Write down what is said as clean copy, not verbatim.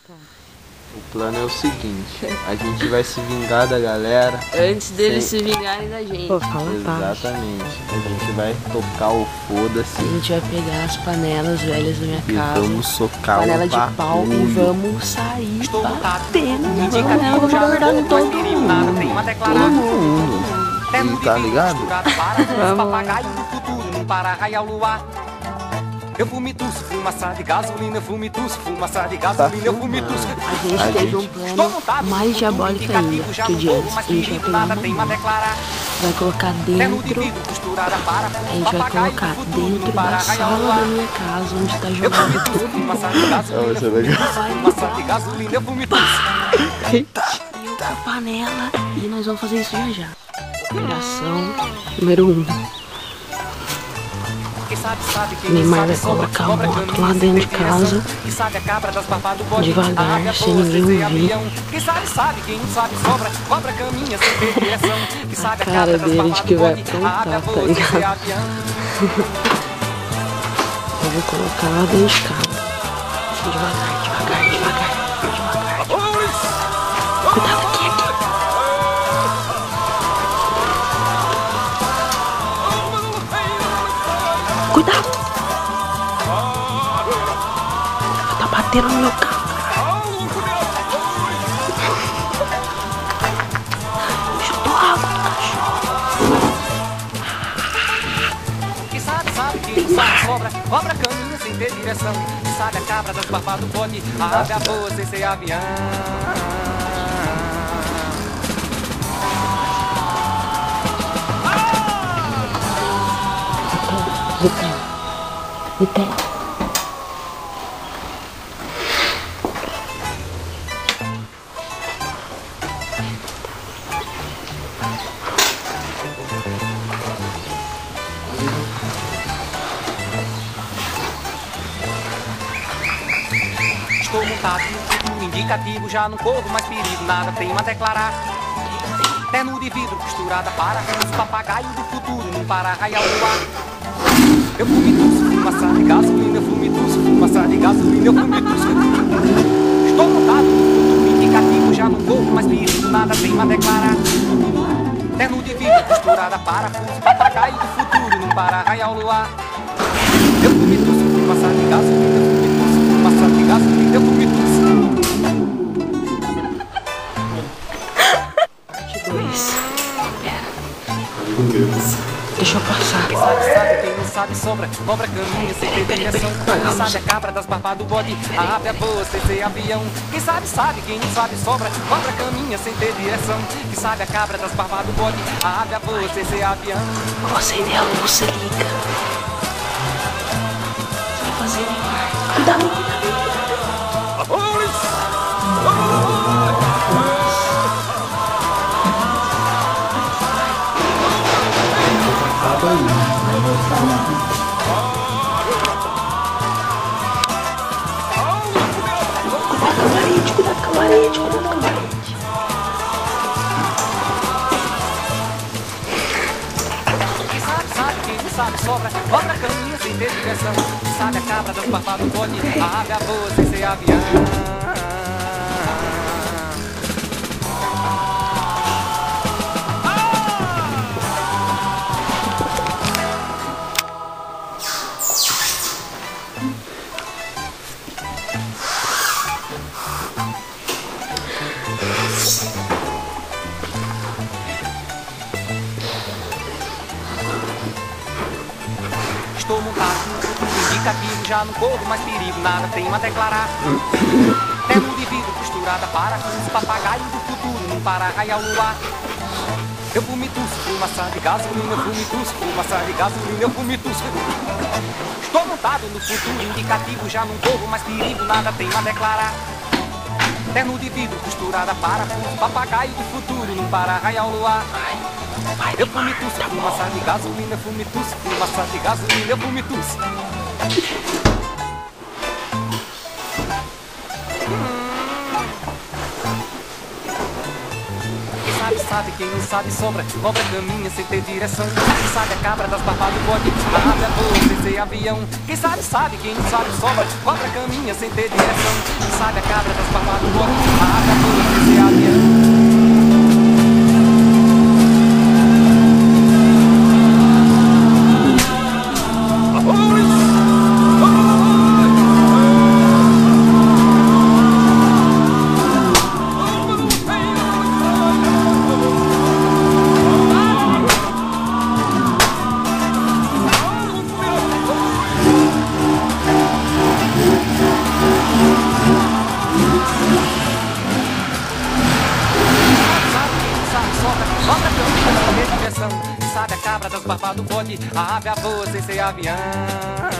Tá. O plano é o seguinte, a gente vai se vingar da galera. Antes deles se vingarem da gente. Pô, fala baixo. Exatamente. A gente vai tocar o foda-se. A gente vai pegar as panelas velhas da minha E casa. vamos socar Panela o de pau e bagulho. vamos sair batendo na Indicativo panela já pra não todo foi perigo, nada tem a Todo declarar. mundo. E tá ligado? Vamos lá. Papagaio do futuro, não para raiar o luar. Eu vomituço, fumaça de gasolina, eu vomituço, fumaça de gasolina, eu vomituço. A gente teve um plano mais diabólico ainda que o de antes. A gente vai pegar uma manga, vai colocar dentro. A gente vai colocar dentro da sala da minha casa, onde tá jogando todo mundo. Vai ser legal. Fumaça de gasolina, eu vomituço. Dentro da panela. E nós vamos fazer isso já já. Operação número 1. Neymar vai colocar a moto lá dentro de casa, devagar, sem ninguém ouvir. A cara dele de que vai aprontar, tá ligado? Eu vou colocar lá dentro de casa. Devagar, devagar, devagar, devagar. Cuidado aqui, aqui. Cuidado! Tá batendo no meu carro, cara. Chutou água do cachorro. Que sabe, quem não sabe, cobra caminha sem ter direção. Que sabe a cabra das barbas do bode, a ave a voa sem ser avião. Vitel. Estou montado no futuro indicativo, já não corro mais perigo, nada tenho a declarar. Terno de vidro costurada para os papagaios do futuro, não para raiar o luar. Eu vomituço, fumaça de gasolina, eu vomituço, fumaça de gasolina, eu vomituço. Estou montado no futuro indicativo, já não corro mais perigo, nada tenho a declarar. Terno de vidro costurada para os papagaios do futuro, não para raiar o luar. Eu vomituço, fumaça de gasolina, eu vomituço, fumaça de gasolina, eu vomituço. Parte 2. Deixa eu passar. Quem sabe, quem não sabe sobra, cobra caminha sem ter direção. Quem sabe a cabra das barbas do bode, a ave a voa sem ser avião. Quem sabe, quem não sabe sobra, cobra caminha sem ter direção. Quem sabe a cabra das barbas do bode, a ave a voa sem ser avião. Vou acender a luz, se liga. Vai fazer Neymar. Cuidado, cuidado. Cuidado com a parede, cuidado com a parede. Quem sabe, quem não sabe sobra, cobra caminha sem ter direção. Quem sabe a cabra das barbas do bode, a ave a voa sem ser avião. Estou montado no futuro indicativo, já não corro mais perigo, nada tenho a declarar. Terno de vidro costurada para os papagaios do futuro, não para raiar o luar. Eu vomituço, fumaça de gasolina, eu vomituço, fumaça de gasolina, eu vomituço. Estou montado no futuro indicativo, já não corro mais perigo, nada tenho a declarar. Terno de vidro costurada para os papagaios do futuro, não para raiar o luar. Eu vomituço, fumaça de gasolina, vomituço, fumaça de gasolina, eu vomituço. sabe, quem não sabe sombra. Cobra caminha sem ter direção. Quem sabe a cabra das barbas do bode. A ave voa sem ser avião. Quem sabe sabe, quem não sabe sombra. Cobra caminha sem ter direção. Quem sabe a cabra das barbas do bode. A ave voa sem ser avião. Sabe a cabra das barbas do bode, a ave voa sem ser avião.